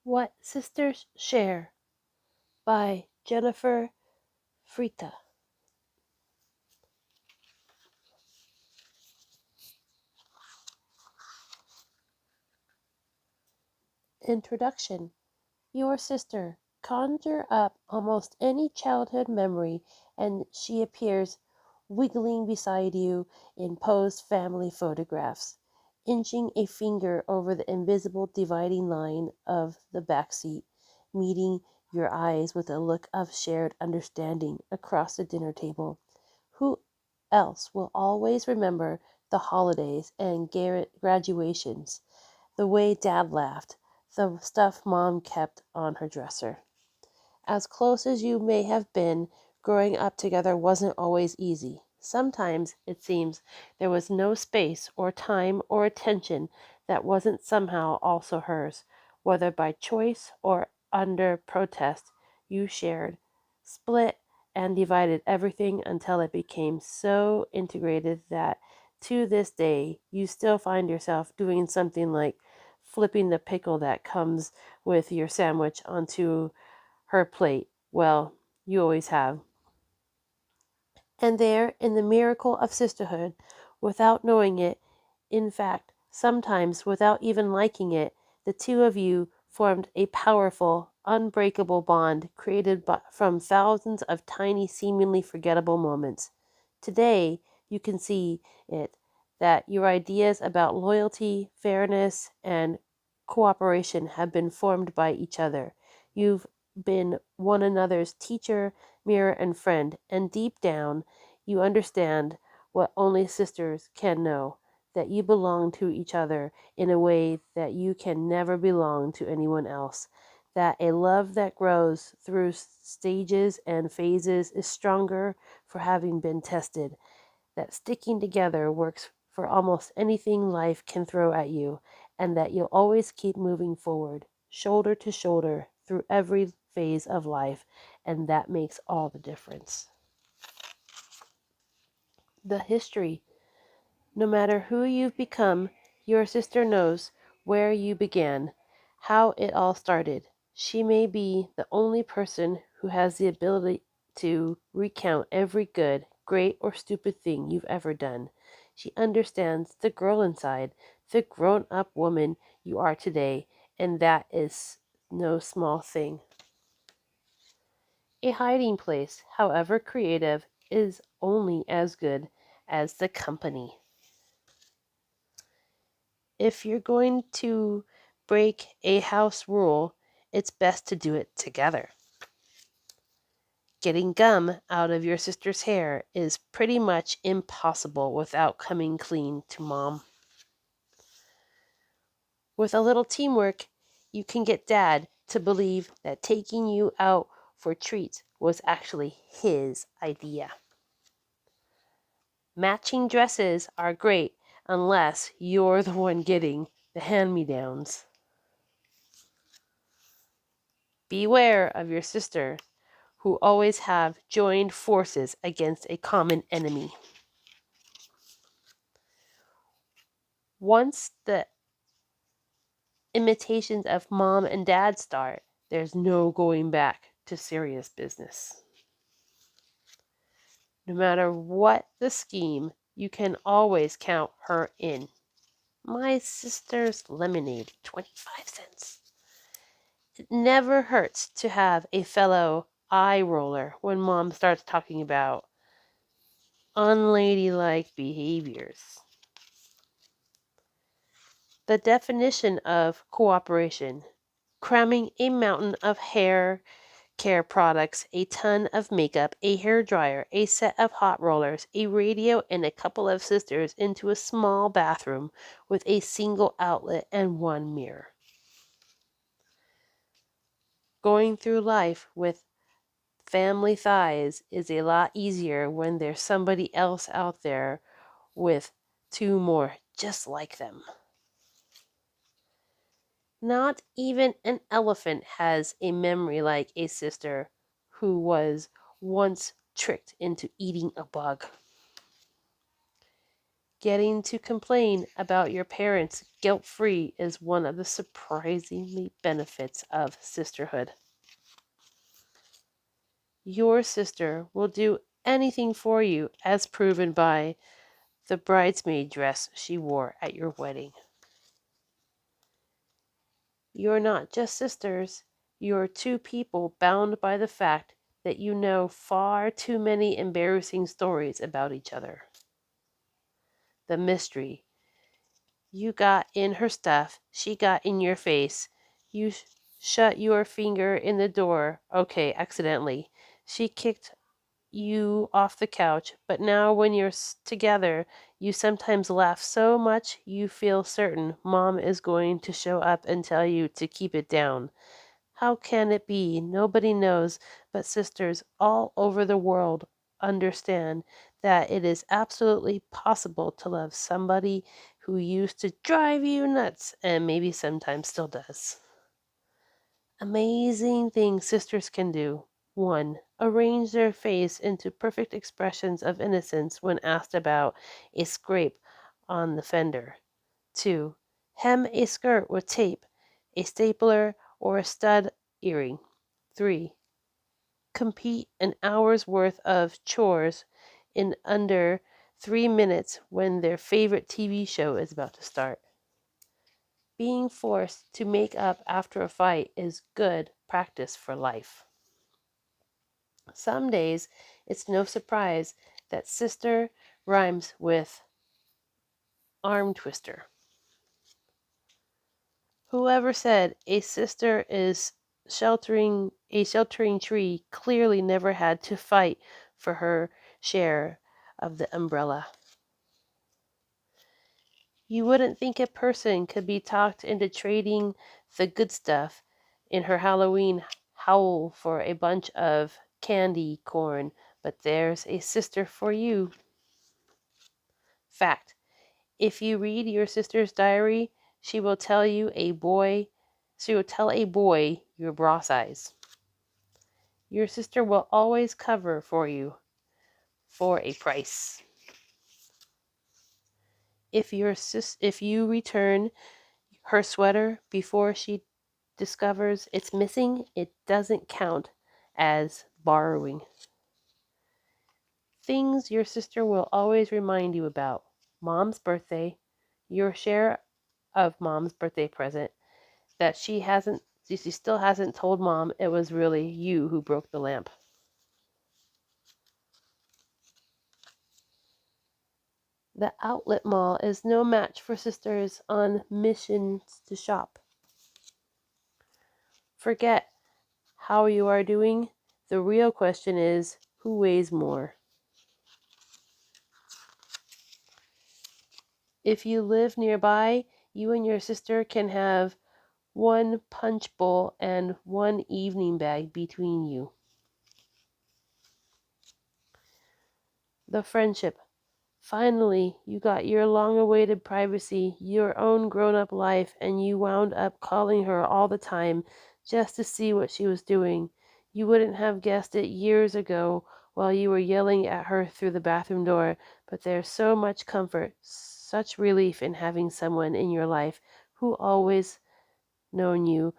What Sisters Share by Jennifer Frita. Introduction. Your sister. Conjure up almost any childhood memory and she appears wiggling beside you in posed family photographs, inching a finger over the invisible dividing line of the back seat, meeting your eyes with a look of shared understanding across the dinner table. Who else will always remember the holidays and graduations, the way Dad laughed, the stuff Mom kept on her dresser? As close as you may have been, growing up together wasn't always easy. Sometimes, it seems, there was no space or time or attention that wasn't somehow also hers, whether by choice or under protest. You shared, split, and divided everything until it became so integrated that to this day you still find yourself doing something like flipping the pickle that comes with your sandwich onto her plate. Well, you always have. And there, in the miracle of sisterhood, without knowing it, in fact, sometimes without even liking it, the two of you formed a powerful, unbreakable bond created from thousands of tiny, seemingly forgettable moments. Today, you can see it that your ideas about loyalty, fairness, and cooperation have been formed by each other. You've been one another's teacher, mirror, and friend, and deep down, you understand what only sisters can know, that you belong to each other in a way that you can never belong to anyone else, that a love that grows through stages and phases is stronger for having been tested, that sticking together works for almost anything life can throw at you, and that you'll always keep moving forward, shoulder to shoulder, through every phase of life, and that makes all the difference. The history. No matter who you've become, your sister knows where you began, how it all started. She may be the only person who has the ability to recount every good, great, or stupid thing you've ever done. She understands the girl inside, the grown up woman you are today, and that is no small thing. A hiding place, however creative, is only as good as the company. If you're going to break a house rule, it's best to do it together. Getting gum out of your sister's hair is pretty much impossible without coming clean to Mom. With a little teamwork, you can get Dad to believe that taking you out for treats was actually his idea. Matching dresses are great unless you're the one getting the hand-me-downs. Beware of your sister, who always have joined forces against a common enemy. Once the imitations of Mom and Dad start, there's no going back to serious business. No matter what the scheme, you can always count her in. My sister's lemonade, 25 cents. It never hurts to have a fellow eye roller when Mom starts talking about unladylike behaviors. The definition of cooperation: cramming a mountain of hair care products, a ton of makeup, a hair dryer, a set of hot rollers, a radio, and a couple of sisters into a small bathroom with a single outlet and one mirror. Going through life with family thighs is a lot easier when there's somebody else out there with two more just like them. Not even an elephant has a memory like a sister who was once tricked into eating a bug. Getting to complain about your parents guilt-free is one of the surprisingly benefits of sisterhood. Your sister will do anything for you, as proven by the bridesmaid dress she wore at your wedding. You're not just sisters, you're two people bound by the fact that you know far too many embarrassing stories about each other. The mystery. You got in her stuff, she got in your face. You shut your finger in the door, okay, accidentally. She kicked you off the couch, but now when you're together, you sometimes laugh so much you feel certain Mom is going to show up and tell you to keep it down. How can it be? Nobody knows, but sisters all over the world understand that it is absolutely possible to love somebody who used to drive you nuts and maybe sometimes still does. Amazing things sisters can do. 1. Arrange their face into perfect expressions of innocence when asked about a scrape on the fender. 2. Hem a skirt with tape, a stapler, or a stud earring. 3. Complete an hour's worth of chores in under 3 minutes when their favorite TV show is about to start. Being forced to make up after a fight is good practice for life. Some days it's no surprise that sister rhymes with arm twister. Whoever said a sister is a sheltering tree clearly never had to fight for her share of the umbrella. You wouldn't think a person could be talked into trading the good stuff in her Halloween howl for a bunch of candy corn, but there's a sister for you. Fact. If you read your sister's diary, she will tell a boy your bra size. Your sister will always cover for you for a price. If you return her sweater before she discovers it's missing, it doesn't count as borrowing. Things your sister will always remind you about. Mom's birthday, your share of Mom's birthday present, that she still hasn't told Mom it was really you who broke the lamp. The outlet mall is no match for sisters on missions to shop. Forget how you are doing. The real question is, who weighs more? If you live nearby, you and your sister can have one punch bowl and one evening bag between you. The friendship. Finally, you got your long-awaited privacy, your own grown-up life, and you wound up calling her all the time just to see what she was doing. You wouldn't have guessed it years ago while you were yelling at her through the bathroom door, but there's so much comfort, such relief in having someone in your life who always known you,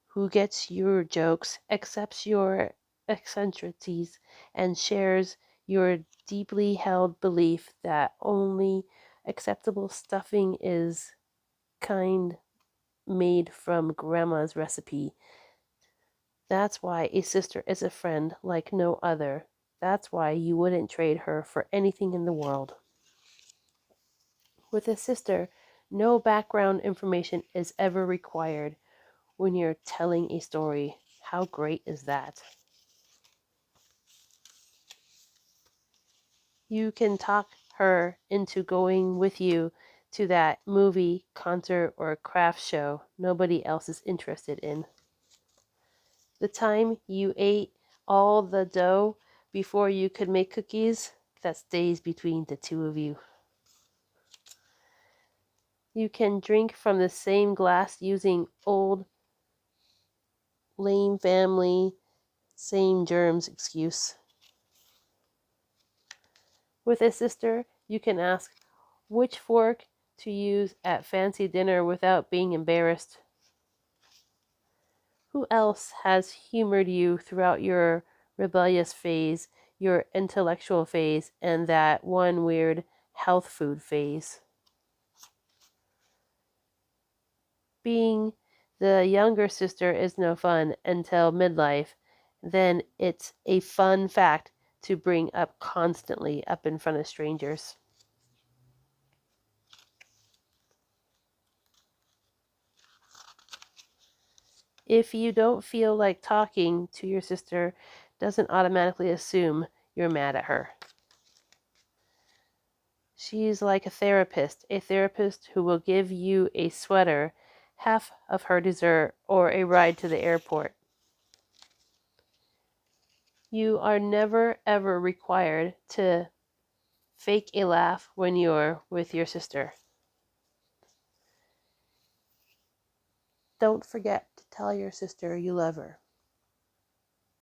who gets your jokes, accepts your eccentricities, and shares your deeply held belief that only acceptable stuffing is kind made from grandma's recipe. That's why a sister is a friend like no other. That's why you wouldn't trade her for anything in the world. With a sister, no background information is ever required when you're telling a story. How great is that? You can talk her into going with you to that movie, concert, or craft show nobody else is interested in. The time you ate all the dough before you could make cookies, that stays between the two of you. You can drink from the same glass using old lame family, same germs excuse. With a sister, you can ask, Which fork to use at fancy dinner without being embarrassed? Who else has humored you throughout your rebellious phase, your intellectual phase, and that one weird health food phase? Being the younger sister is no fun until midlife, then it's a fun fact to bring up constantly up in front of strangers. If you don't feel like talking to your sister, doesn't automatically assume you're mad at her. She's like a therapist who will give you a sweater, half of her dessert, or a ride to the airport. You are never ever required to fake a laugh when you're with your sister. Don't forget to tell your sister you love her.